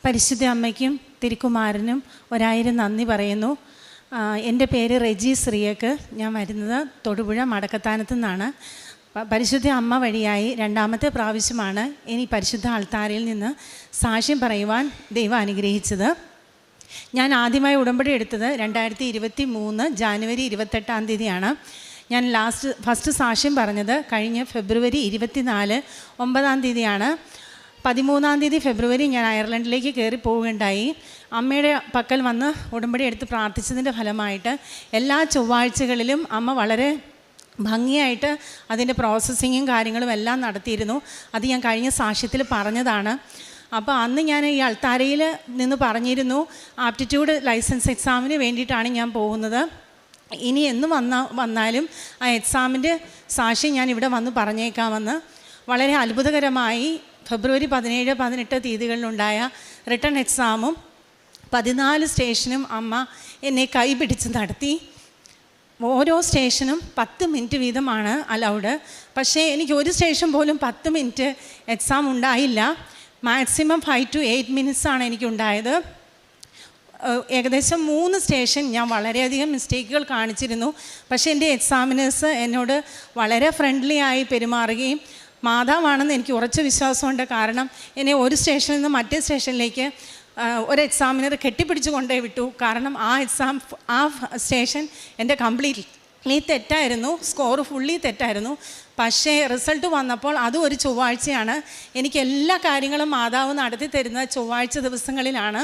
പരിശുദ്ധ അമ്മയ്ക്കും തിരുക്കുമാരനും 1000 നന്ദി പറയുന്നു. എൻ്റെ പേര് റെജി ശ്രീയക്ക്. ഞാൻ വരുന്നത് തൊടുപുഴ മടക്കത്താനത്തു നിന്നാണ്. പരിശുദ്ധ അമ്മ വഴിയായി 2ാമത്തെ പ്രാവശ്യമാണ് ഇനി പരിശുദ്ധ അൾത്താരയിൽ നിന്ന് സാക്ഷ്യം പറയുവാൻ ദൈവം അനുഗ്രഹിച്ചത്. ഞാൻ ആദ്യമായി ഉടമ്പടി എടുത്തത് 2023 ജാനുവരി 28-ാം തീയതിയാണ്. ഞാൻ ഫസ്റ്റ് സാക്ഷ്യം പറഞ്ഞത് കഴിഞ്ഞ ഫെബ്രുവരി 24 9-ാം തീയതിയാണ്. 13-ാം തീയതി ഫെബ്രുവരി ഞാൻ അയർലൻഡിലേക്ക് കയറി പോവുകയുണ്ടായി. അമ്മയുടെ പക്കൽ വന്ന് ഉടമ്പടി എടുത്ത് പ്രാർത്ഥിച്ചതിൻ്റെ ഫലമായിട്ട് എല്ലാ ചൊവ്വാഴ്ചകളിലും അമ്മ വളരെ ഭംഗിയായിട്ട് അതിൻ്റെ പ്രോസസ്സിങ്ങും കാര്യങ്ങളും എല്ലാം നടത്തിയിരുന്നു. അത് ഞാൻ കഴിഞ്ഞ സാക്ഷ്യത്തിൽ പറഞ്ഞതാണ്. അപ്പോൾ അന്ന് ഞാൻ ഈ അൾത്താരയിൽ നിന്ന് പറഞ്ഞിരുന്നു, ആപ്റ്റിറ്റ്യൂഡ് ലൈസൻസ് എക്സാമിന് വേണ്ടിയിട്ടാണ് ഞാൻ പോകുന്നത്. ഇനി എന്ന് വന്നാലും ആ എക്സാമിൻ്റെ സാക്ഷ്യം ഞാൻ ഇവിടെ വന്ന് പറഞ്ഞേക്കാമെന്ന്. വളരെ അത്ഭുതകരമായി ഫെബ്രുവരി 17, 18 തീയതികളിലുണ്ടായ റിട്ടൺ എക്സാമും 14 സ്റ്റേഷനും അമ്മ എന്നെ കൈ പിടിച്ച് നടത്തി. ഓരോ സ്റ്റേഷനും 10 മിനിറ്റ് വീതമാണ് അലൗഡ്. പക്ഷേ എനിക്ക് ഒരു സ്റ്റേഷൻ പോലും 10 മിനിറ്റ് എക്സാം ഉണ്ടായില്ല. മാക്സിമം 5 to 8 മിനിറ്റ്സാണ് എനിക്കുണ്ടായത്. ഏകദേശം 3 സ്റ്റേഷൻ ഞാൻ വളരെയധികം മിസ്റ്റേക്കുകൾ കാണിച്ചിരുന്നു. പക്ഷേ എൻ്റെ എക്സാമിനേഴ്സ് എന്നോട് വളരെ ഫ്രണ്ട്ലി ആയി പെരുമാറുകയും മാതാവാണെന്ന് എനിക്ക് ഉറച്ച വിശ്വാസമുണ്ട്. കാരണം എന്നെ ഒരു സ്റ്റേഷനിൽ നിന്ന് മറ്റേ സ്റ്റേഷനിലേക്ക് ഒരു എക്സാമിനർ കെട്ടിപ്പിടിച്ച് കൊണ്ടേ വിട്ടു. കാരണം ആ സ്റ്റേഷൻ എൻ്റെ കംപ്ലീറ്റ്ലി തെറ്റായിരുന്നു, സ്കോർ ഫുള്ളി തെറ്റായിരുന്നു. പക്ഷേ റിസൾട്ട് വന്നപ്പോൾ അതും ഒരു ചൊവ്വാഴ്ചയാണ്. എനിക്ക് എല്ലാ കാര്യങ്ങളും മാതാവ് നടത്തി തരുന്ന ചൊവ്വാഴ്ച ദിവസങ്ങളിലാണ്.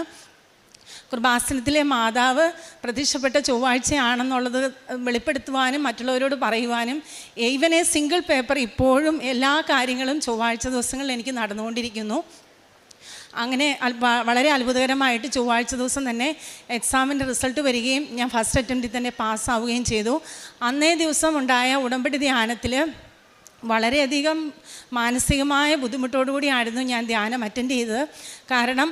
കൃപാസനത്തിലെ മാതാവ് പ്രത്യക്ഷപ്പെട്ട ചൊവ്വാഴ്ചയാണെന്നുള്ളത് വെളിപ്പെടുത്തുവാനും മറ്റുള്ളവരോട് പറയുവാനും ഈവൻ സിംഗിൾ പേപ്പർ ഇപ്പോഴും എല്ലാ കാര്യങ്ങളും ചൊവ്വാഴ്ച ദിവസങ്ങളിൽ എനിക്ക് നടന്നുകൊണ്ടിരിക്കുന്നു. അങ്ങനെ വളരെ അത്ഭുതകരമായിട്ട് ചൊവ്വാഴ്ച ദിവസം തന്നെ എക്സാമിൻ്റെ റിസൾട്ട് വരികയും ഞാൻ ഫസ്റ്റ് അറ്റംപ്റ്റിൽ തന്നെ പാസ്സാവുകയും ചെയ്തു. അന്നേ ദിവസം ഉണ്ടായ ഉടമ്പടി ധ്യാനത്തിൽ വളരെയധികം മാനസികമായ ബുദ്ധിമുട്ടോടുകൂടിയായിരുന്നു ഞാൻ ധ്യാനം അറ്റൻഡ് ചെയ്തത്. കാരണം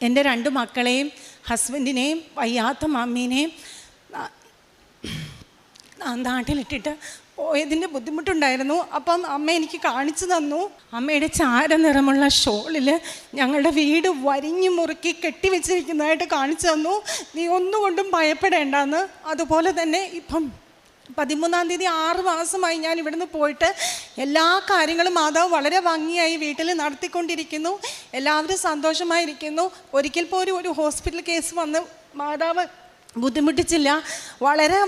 എൻ്റെ 2 മക്കളെയും ഹസ്ബൻഡിനെയും വയ്യാത്ത മമ്മീനെയും നാട്ടിലിട്ടിട്ട് പോയതിൻ്റെ ബുദ്ധിമുട്ടുണ്ടായിരുന്നു. അപ്പം അമ്മ എനിക്ക് കാണിച്ചു തന്നു. അമ്മയുടെ ചാര നിറമുള്ള ഷോളിൽ ഞങ്ങളുടെ വീട് വരിഞ്ഞു മുറുക്കി കെട്ടിവെച്ചിരിക്കുന്നതായിട്ട് കാണിച്ചു തന്നു. നീ ഒന്നുകൊണ്ടും ഭയപ്പെടേണ്ടെന്ന്. അതുപോലെ തന്നെ ഇപ്പം 13-ാം തീയതി 6 മാസമായി ഞാൻ ഇവിടുന്ന് പോയിട്ട് എല്ലാ കാര്യങ്ങളും മാതാവ് വളരെ ഭംഗിയായി വീട്ടിൽ നടത്തിക്കൊണ്ടിരിക്കുന്നു. എല്ലാവരും സന്തോഷമായിരിക്കുന്നു. ഒരിക്കൽ പോലും ഒരു ഹോസ്പിറ്റൽ കേസ് വന്ന് മാതാവ് ബുദ്ധിമുട്ടിച്ചില്ല. വളരെ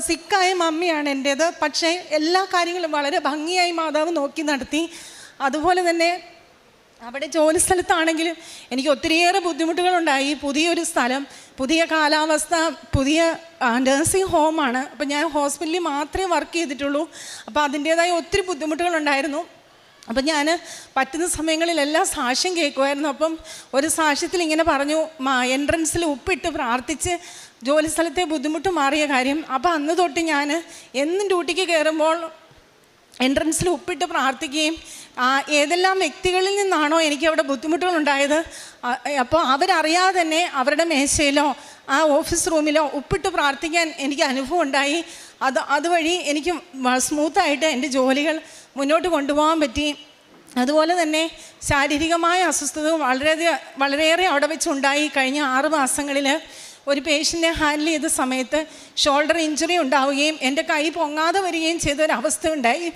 സിക്കായ മമ്മിയാണ് എൻ്റേത്. പക്ഷേ എല്ലാ കാര്യങ്ങളും വളരെ ഭംഗിയായി മാതാവ് നോക്കി നടത്തി. അതുപോലെ തന്നെ അവിടെ ജോലി സ്ഥലത്താണെങ്കിലും എനിക്ക് ഒത്തിരിയേറെ ബുദ്ധിമുട്ടുകളുണ്ടായി. പുതിയൊരു സ്ഥലം, പുതിയ കാലാവസ്ഥ, പുതിയ നഴ്സിംഗ് ഹോമാണ്. അപ്പോൾ ഞാൻ ഹോസ്പിറ്റലിൽ മാത്രമേ വർക്ക് ചെയ്തിട്ടുള്ളൂ. അപ്പോൾ അതിൻ്റേതായ ഒത്തിരി ബുദ്ധിമുട്ടുകളുണ്ടായിരുന്നു. അപ്പം ഞാൻ പറ്റുന്ന സമയങ്ങളിലെല്ലാം സാക്ഷ്യം കേൾക്കുമായിരുന്നു. അപ്പം ഒരു സാക്ഷ്യത്തിൽ ഇങ്ങനെ പറഞ്ഞു, എൻട്രൻസിൽ ഉപ്പിട്ട് പ്രാർത്ഥിച്ച് ജോലി സ്ഥലത്തെ ബുദ്ധിമുട്ട് മാറിയ കാര്യം. അപ്പോൾ അന്ന് തൊട്ട് ഞാൻ എന്നും ഡ്യൂട്ടിക്ക് കയറുമ്പോൾ എൻട്രൻസിൽ ഉപ്പിട്ട് പ്രാർത്ഥിക്കുകയും ഏതെല്ലാം വ്യക്തികളിൽ നിന്നാണോ എനിക്ക് അവിടെ ബുദ്ധിമുട്ടുകളുണ്ടായത് അപ്പോൾ അവരറിയാതെ തന്നെ അവരുടെ മേശയിലോ ആ ഓഫീസ് റൂമിലോ ഉപ്പിട്ട് പ്രാർത്ഥിക്കാൻ എനിക്ക് അനുഭവം ഉണ്ടായി. അതുവഴി എനിക്ക് സ്മൂത്തായിട്ട് എൻ്റെ ജോലികൾ മുന്നോട്ട് കൊണ്ടുപോകാൻ പറ്റി. അതുപോലെ തന്നെ ശാരീരികമായ അസ്വസ്ഥത വളരെയേറെ അവിടെ വെച്ചുണ്ടായി. കഴിഞ്ഞ 6 മാസങ്ങളിൽ ഒരു പേഷ്യൻറ്റിനെ ഹാൻഡിൽ ചെയ്ത സമയത്ത് ഷോൾഡർ ഇഞ്ചുറി ഉണ്ടാവുകയും എൻ്റെ കൈ പൊങ്ങാതെ വരികയും ചെയ്തൊരവസ്ഥ ഉണ്ടായി.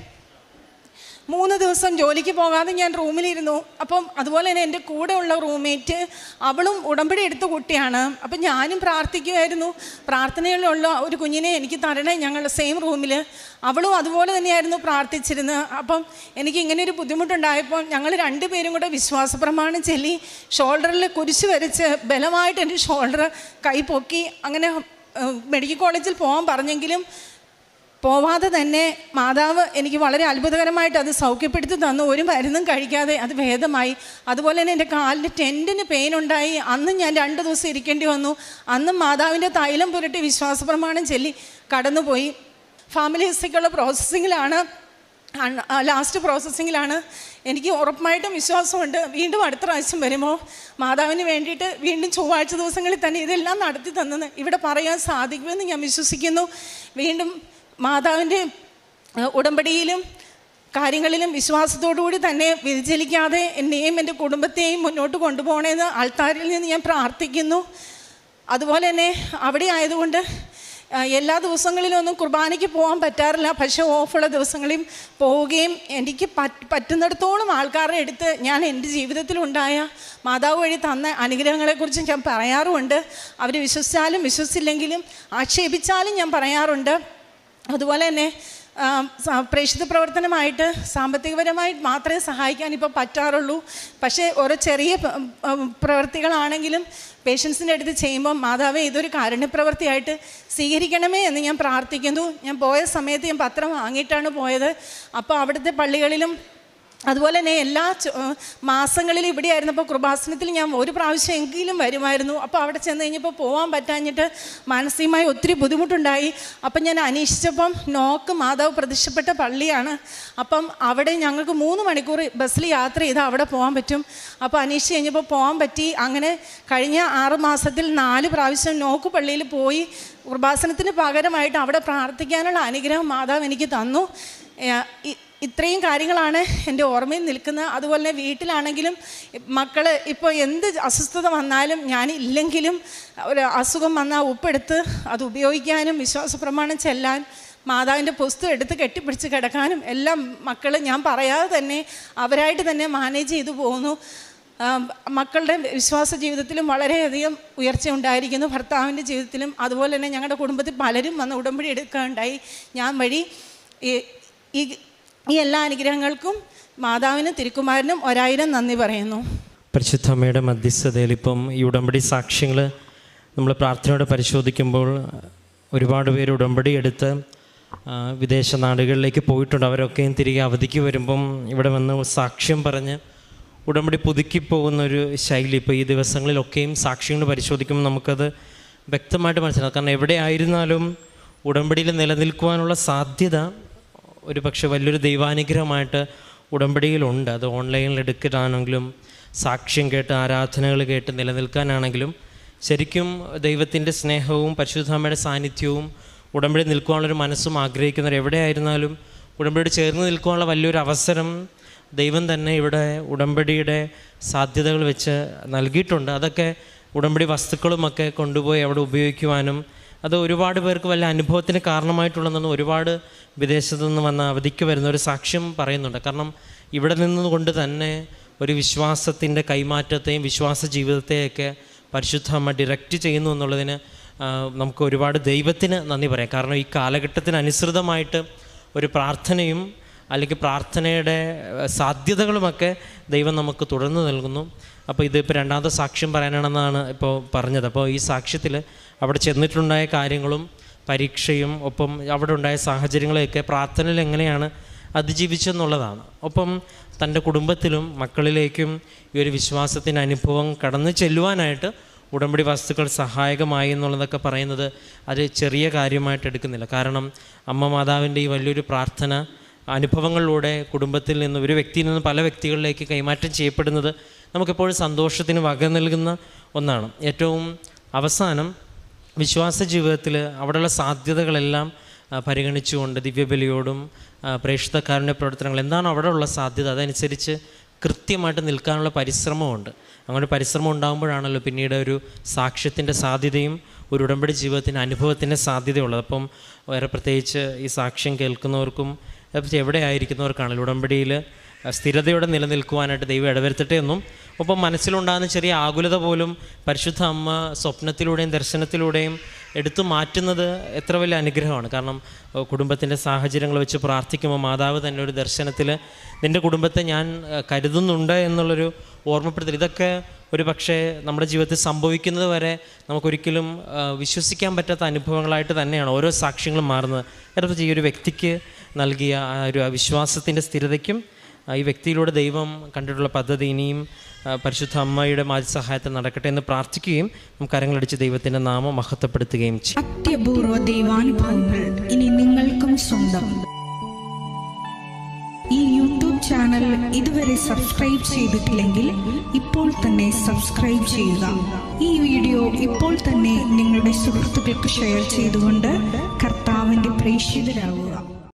3 ദിവസം ജോലിക്ക് പോകാതെ ഞാൻ റൂമിലിരുന്നു. അപ്പം അതുപോലെ തന്നെ എൻ്റെ കൂടെ ഉള്ള റൂംമേറ്റ് അവളും ഉടമ്പടി എടുത്ത കുട്ടിയാണ്. അപ്പം ഞാനും പ്രാർത്ഥിക്കുമായിരുന്നു. പ്രാർത്ഥനയിലുള്ള ഒരു കുഞ്ഞിനെ എനിക്ക് തരണേ, ഞങ്ങളുടെ സെയിം റൂമിൽ. അവളും അതുപോലെ തന്നെയായിരുന്നു പ്രാർത്ഥിച്ചിരുന്നത്. അപ്പം എനിക്ക് ഇങ്ങനെ ഒരു ബുദ്ധിമുട്ടുണ്ടായപ്പോൾ ഞങ്ങൾ 2 പേരും കൂടെ വിശ്വാസപ്രമാണം ചൊല്ലി ഷോൾഡറിൽ കുരിശ് വരച്ച് ബലമായിട്ട് എൻ്റെ ഷോൾഡർ കൈ പൊക്കി. അങ്ങനെ മെഡിക്കൽ കോളേജിൽ പോകാൻ പറഞ്ഞെങ്കിലും പോവാതെ തന്നെ മാതാവ് എനിക്ക് വളരെ അത്ഭുതകരമായിട്ട് അത് സൗഖ്യപ്പെടുത്തി തന്നു. ഒരു മരുന്നും കഴിക്കാതെ അത് ഭേദമായി. അതുപോലെ തന്നെ എൻ്റെ കാലിൽ ടെൻഡിന് പെയിൻ ഉണ്ടായി. അന്നും ഞാൻ 2 ദിവസം ഇരിക്കേണ്ടി വന്നു. അന്നും മാതാവിൻ്റെ തൈലം പുരട്ടി വിശ്വാസപ്രമാണം ചൊല്ലി കടന്നുപോയി. ഫാമിലി ഹിസ്റ്ററിക്കുള്ള പ്രോസസ്സിങ്ങിലാണ്, ലാസ്റ്റ് പ്രോസസ്സിങ്ങിലാണ്. എനിക്ക് ഉറപ്പായിട്ടും വിശ്വാസമുണ്ട് വീണ്ടും അടുത്ത പ്രാവശ്യം വരുമ്പോൾ മാതാവിന് വേണ്ടിയിട്ട് വീണ്ടും ചൊവ്വാഴ്ച ദിവസങ്ങളിൽ തന്നെ ഇതെല്ലാം നടത്തി തന്നെന്ന് ഇവിടെ പറയാൻ സാധിക്കുമെന്ന് ഞാൻ വിശ്വസിക്കുന്നു. വീണ്ടും മാതാവിൻ്റെ ഉടമ്പടിയിലും കാര്യങ്ങളിലും വിശ്വാസത്തോടുകൂടി തന്നെ വ്യതിചലിക്കാതെ എന്നെയും എൻ്റെ കുടുംബത്തെയും മുന്നോട്ട് കൊണ്ടുപോകണമെന്ന് ആൾത്താരിൽ നിന്ന് ഞാൻ പ്രാർത്ഥിക്കുന്നു. അതുപോലെ തന്നെ അവിടെ ആയതുകൊണ്ട് എല്ലാ ദിവസങ്ങളിലൊന്നും കുർബാനയ്ക്ക് പോകാൻ പറ്റാറില്ല. പക്ഷേ ഓഫുള്ള ദിവസങ്ങളിൽ പോവുകയും എനിക്ക് പറ്റുന്നിടത്തോളം ആൾക്കാരുടെ അടുത്ത് ഞാൻ എൻ്റെ ജീവിതത്തിലുണ്ടായ മാതാവ് വഴി തന്ന അനുഗ്രഹങ്ങളെക്കുറിച്ച് ഞാൻ പറയാറുമുണ്ട്. അവർ വിശ്വസിച്ചാലും വിശ്വസിച്ചില്ലെങ്കിലും ആക്ഷേപിച്ചാലും ഞാൻ പറയാറുണ്ട്. അതുപോലെ തന്നെ പ്രേക്ഷിത പ്രവർത്തനമായിട്ട് സാമ്പത്തികപരമായിട്ട് മാത്രമേ സഹായിക്കാൻ ഇപ്പോൾ പറ്റാറുള്ളൂ. പക്ഷേ ഓരോ ചെറിയ പ്രവൃത്തികളാണെങ്കിലും പേഷ്യൻസിൻ്റെ അടുത്ത് ചെയ്യുമ്പോൾ മാതാവേ ഇതൊരു കാരുണ്യപ്രവൃത്തിയായിട്ട് സ്വീകരിക്കണമേ എന്ന് ഞാൻ പ്രാർത്ഥിക്കുന്നു. ഞാൻ പോയ സമയത്ത് ഞാൻ പത്രം വാങ്ങിയിട്ടാണ് പോയത്. അപ്പോൾ അവിടുത്തെ പള്ളികളിലും അതുപോലെ തന്നെ എല്ലാ മാസങ്ങളിലും ഇവിടെ ആയിരുന്നപ്പോൾ കൃപാസനത്തിൽ ഞാൻ ഒരു പ്രാവശ്യം എങ്കിലും വരുമായിരുന്നു. അപ്പോൾ അവിടെ ചെന്ന് കഴിഞ്ഞപ്പോൾ പോകാൻ പറ്റാഞ്ഞിട്ട് മാനസികമായി ഒത്തിരി ബുദ്ധിമുട്ടുണ്ടായി. അപ്പം ഞാൻ അന്വേഷിച്ചപ്പം നോക്ക് മാതാവ് പ്രത്യക്ഷപ്പെട്ട പള്ളിയാണ്. അപ്പം അവിടെ ഞങ്ങൾക്ക് 3 മണിക്കൂർ ബസ്സിൽ യാത്ര ചെയ്ത് അവിടെ പോകാൻ പറ്റും. അപ്പോൾ അന്വേഷിച്ച് കഴിഞ്ഞപ്പോൾ പോകാൻ പറ്റി. അങ്ങനെ കഴിഞ്ഞ 6 മാസത്തിൽ 4 പ്രാവശ്യം നോക്ക് പള്ളിയിൽ പോയി കൃപാസനത്തിന് പകരമായിട്ട് അവിടെ പ്രാർത്ഥിക്കാനുള്ള അനുഗ്രഹം മാതാവ് എനിക്ക് തന്നു. ഇത്രയും കാര്യങ്ങളാണ് എൻ്റെ ഓർമ്മയിൽ നിൽക്കുന്നത്. അതുപോലെ തന്നെ വീട്ടിലാണെങ്കിലും മക്കൾ ഇപ്പോൾ എന്ത് അസ്വസ്ഥത വന്നാലും ഞാനില്ലെങ്കിലും ഒരു അസുഖം വന്നാൽ ഉപ്പെടുത്ത് അത് ഉപയോഗിക്കാനും വിശ്വാസ പ്രമാണം ചെല്ലാൻ മാതാവിൻ്റെ പുസ്തകം എടുത്ത് കെട്ടിപ്പിടിച്ച് കിടക്കാനും എല്ലാം മക്കൾ ഞാൻ പറയാതെ തന്നെ അവരായിട്ട് തന്നെ മാനേജ് ചെയ്തു പോകുന്നു. മക്കളുടെ വിശ്വാസ ജീവിതത്തിലും വളരെയധികം ഉയർച്ച ഉണ്ടായിരിക്കുന്നു. ഭർത്താവിൻ്റെ ജീവിതത്തിലും അതുപോലെ തന്നെ ഞങ്ങളുടെ കുടുംബത്തിൽ പലരും വന്ന് ഉടമ്പടി എടുക്കുകയുണ്ടായി. ഞാൻ വഴി ഈ എല്ലാ അനുഗ്രഹങ്ങൾക്കും മാതാവിനും തിരുക്കുമാരനും 1000 നന്ദി പറയുന്നു. പരിശുദ്ധ അമ്മയുടെ മധ്യസ്ഥതയിൽ ഇപ്പം ഈ ഉടമ്പടി സാക്ഷ്യങ്ങൾ നമ്മൾ പ്രാർത്ഥനയോടെ പരിശോധിക്കുമ്പോൾ ഒരുപാട് പേര് ഉടമ്പടി എടുത്ത് വിദേശ നാടുകളിലേക്ക് പോയിട്ടുണ്ട്. അവരൊക്കെയും തിരികെ അവധിക്ക് വരുമ്പം ഇവിടെ വന്ന് സാക്ഷ്യം പറഞ്ഞ് ഉടമ്പടി പുതുക്കി പോകുന്നൊരു ശൈലി ഇപ്പോൾ ഈ ദിവസങ്ങളിലൊക്കെയും സാക്ഷ്യങ്ങൾ പരിശോധിക്കുമ്പോൾ നമുക്കത് വ്യക്തമായിട്ട് മനസ്സിലാക്കാം. കാരണം എവിടെ ആയിരുന്നാലും ഉടമ്പടിയിൽ നിലനിൽക്കുവാനുള്ള സാധ്യത ഒരു പക്ഷേ വലിയൊരു ദൈവാനുഗ്രഹമായിട്ട് ഉടമ്പടിയിലുണ്ട്. അത് ഓൺലൈനിൽ എടുക്കാനാണെങ്കിലും സാക്ഷ്യം കേട്ട് ആരാധനകൾ കേട്ട് നിലനിൽക്കാനാണെങ്കിലും ശരിക്കും ദൈവത്തിൻ്റെ സ്നേഹവും പരിശുദ്ധാമ്മയുടെ സാന്നിധ്യവും ഉടമ്പടി നിൽക്കുവാനുള്ളൊരു മനസ്സും ആഗ്രഹിക്കുന്നവർ എവിടെയായിരുന്നാലും ഉടമ്പടി ചേർന്ന് നിൽക്കുവാനുള്ള വലിയൊരു അവസരം ദൈവം തന്നെ ഇവിടെ ഉടമ്പടിയുടെ സാധ്യതകൾ വെച്ച് നൽകിയിട്ടുണ്ട്. അതൊക്കെ ഉടമ്പടി വസ്തുക്കളുമൊക്കെ കൊണ്ടുപോയി അവിടെ ഉപയോഗിക്കുവാനും അത് ഒരുപാട് പേർക്ക് വലിയ അനുഭവത്തിന് കാരണമായിട്ടുള്ളതെന്ന് ഒരുപാട് വിദേശത്തു നിന്ന് വന്ന അവധിക്ക് വരുന്ന ഒരു സാക്ഷ്യം പറയുന്നുണ്ട്. കാരണം ഇവിടെ നിന്നുകൊണ്ട് തന്നെ ഒരു വിശ്വാസത്തിൻ്റെ കൈമാറ്റത്തെയും വിശ്വാസ ജീവിതത്തെയൊക്കെ പരിശുദ്ധ അമ്മ ഡിറക്റ്റ് ചെയ്യുന്നു എന്നുള്ളതിന് നമുക്ക് ഒരുപാട് ദൈവത്തിന് നന്ദി പറയാം. കാരണം ഈ കാലഘട്ടത്തിനനുസൃതമായിട്ട് ഒരു പ്രാർത്ഥനയും അല്ലെങ്കിൽ പ്രാർത്ഥനയുടെ സാധ്യതകളുമൊക്കെ ദൈവം നമുക്ക് തുടർന്ന് നൽകുന്നു. അപ്പോൾ ഇതിപ്പോൾ 2ാമത്തെ സാക്ഷ്യം പറയാനാണെന്നാണ് ഇപ്പോൾ പറഞ്ഞത്. അപ്പോൾ ഈ സാക്ഷ്യത്തിൽ അവിടെ ചെന്നിട്ടുണ്ടായ കാര്യങ്ങളും പരീക്ഷയും ഒപ്പം അവിടെ ഉണ്ടായ സാഹചര്യങ്ങളെയൊക്കെ പ്രാർത്ഥനയിൽ എങ്ങനെയാണ് അതിജീവിച്ചെന്നുള്ളതാണ്. ഒപ്പം തൻ്റെ കുടുംബത്തിലും മക്കളിലേക്കും ഈ ഒരു വിശ്വാസത്തിൻ്റെ അനുഭവം കടന്നു ചെല്ലുവാനായിട്ട് ഉടമ്പടി വസ്തുക്കൾ സഹായകമായി എന്നുള്ളതൊക്കെ പറയുന്നത് അത് ചെറിയ കാര്യമായിട്ട് എടുക്കുന്നില്ല. കാരണം അമ്മ മാതാവിൻ്റെ ഈ വലിയൊരു പ്രാർത്ഥന അനുഭവങ്ങളിലൂടെ കുടുംബത്തിൽ നിന്ന് ഒരു വ്യക്തിയിൽ നിന്ന് പല വ്യക്തികളിലേക്ക് കൈമാറ്റം ചെയ്യപ്പെടുന്നത് നമുക്കെപ്പോഴും സന്തോഷത്തിന് വക നൽകുന്ന ഒന്നാണ്. ഏറ്റവും അവസാനം വിശ്വാസ ജീവിതത്തിൽ അവിടെയുള്ള സാധ്യതകളെല്ലാം പരിഗണിച്ചുകൊണ്ട് ദിവ്യബലിയോടും പ്രേക്ഷിത കാരുണ്യ പ്രവർത്തനങ്ങൾ എന്താണ് അവിടെ ഉള്ള സാധ്യത അതനുസരിച്ച് കൃത്യമായിട്ട് നിൽക്കാനുള്ള പരിശ്രമമുണ്ട്. അങ്ങനെ പരിശ്രമം ഉണ്ടാകുമ്പോഴാണല്ലോ പിന്നീട് ഒരു സാക്ഷ്യത്തിൻ്റെ സാധ്യതയും ഒരു ഉടമ്പടി ജീവിതത്തിൻ്റെ അനുഭവത്തിൻ്റെ സാധ്യതയുള്ളത്. അപ്പം വേറെ പ്രത്യേകിച്ച് ഈ സാക്ഷ്യം കേൾക്കുന്നവർക്കും എവിടെ ആയിരിക്കുന്നവർക്കാണല്ലോ ഉടമ്പടിയിൽ സ്ഥിരതയോടെ നിലനിൽക്കുവാനായിട്ട് ദൈവം ഇടവരുത്തട്ടെ എന്നും ഒപ്പം മനസ്സിലുണ്ടാകുന്ന ചെറിയ ആകുലത പോലും പരിശുദ്ധ അമ്മ സ്വപ്നത്തിലൂടെയും ദർശനത്തിലൂടെയും എടുത്തു മാറ്റുന്നത് എത്ര വലിയ അനുഗ്രഹമാണ്. കാരണം കുടുംബത്തിൻ്റെ സാഹചര്യങ്ങൾ വെച്ച് പ്രാർത്ഥിക്കുമ്പോൾ മാതാവ് തന്നെ ഒരു ദർശനത്തിൽ നിൻ്റെ കുടുംബത്തെ ഞാൻ കരുതുന്നുണ്ട് എന്നുള്ളൊരു ഓർമ്മപ്പെടുത്തൽ, ഇതൊക്കെ ഒരു പക്ഷേ നമ്മുടെ ജീവിതത്തിൽ സംഭവിക്കുന്നത് വരെ നമുക്കൊരിക്കലും വിശ്വസിക്കാൻ പറ്റാത്ത അനുഭവങ്ങളായിട്ട് തന്നെയാണ് ഓരോ സാക്ഷ്യങ്ങളും മാറുന്നത്. യഥാർത്ഥത്തിൽ ഈ ഒരു വ്യക്തിക്ക് നൽകിയ ആ ഒരു വിശ്വാസത്തിൻ്റെ സ്ഥിരതയ്ക്കും ഈ വ്യക്തിയിലൂടെ ദൈവം കണ്ടിട്ടുള്ള പദ്ധതി ഇനിയും പരിശുദ്ധ അമ്മയുടെ സഹായത്തിൽ നടക്കട്ടെ എന്ന് പ്രാർത്ഥിക്കുകയും നമുക്ക് കരങ്ങളടിച്ച് ദൈവത്തിൻ്റെ നാമം മഹത്വപ്പെടുത്തുകയും ചെയ്യും. അത്യപൂർവ ദൈവാനുഭവങ്ങൾ ഇനി നിങ്ങൾക്കും സ്വന്തം. ഈ യൂട്യൂബ് ചാനൽ ഇതുവരെ സബ്സ്ക്രൈബ് ചെയ്തിട്ടില്ലെങ്കിൽ ഇപ്പോൾ തന്നെ സബ്സ്ക്രൈബ് ചെയ്യുക. ഈ വീഡിയോ ഇപ്പോൾ തന്നെ നിങ്ങളുടെ സുഹൃത്തുക്കൾക്ക് ഷെയർ ചെയ്തുകൊണ്ട് കർത്താവിൻ്റെ പ്രേക്ഷിതരാകുക.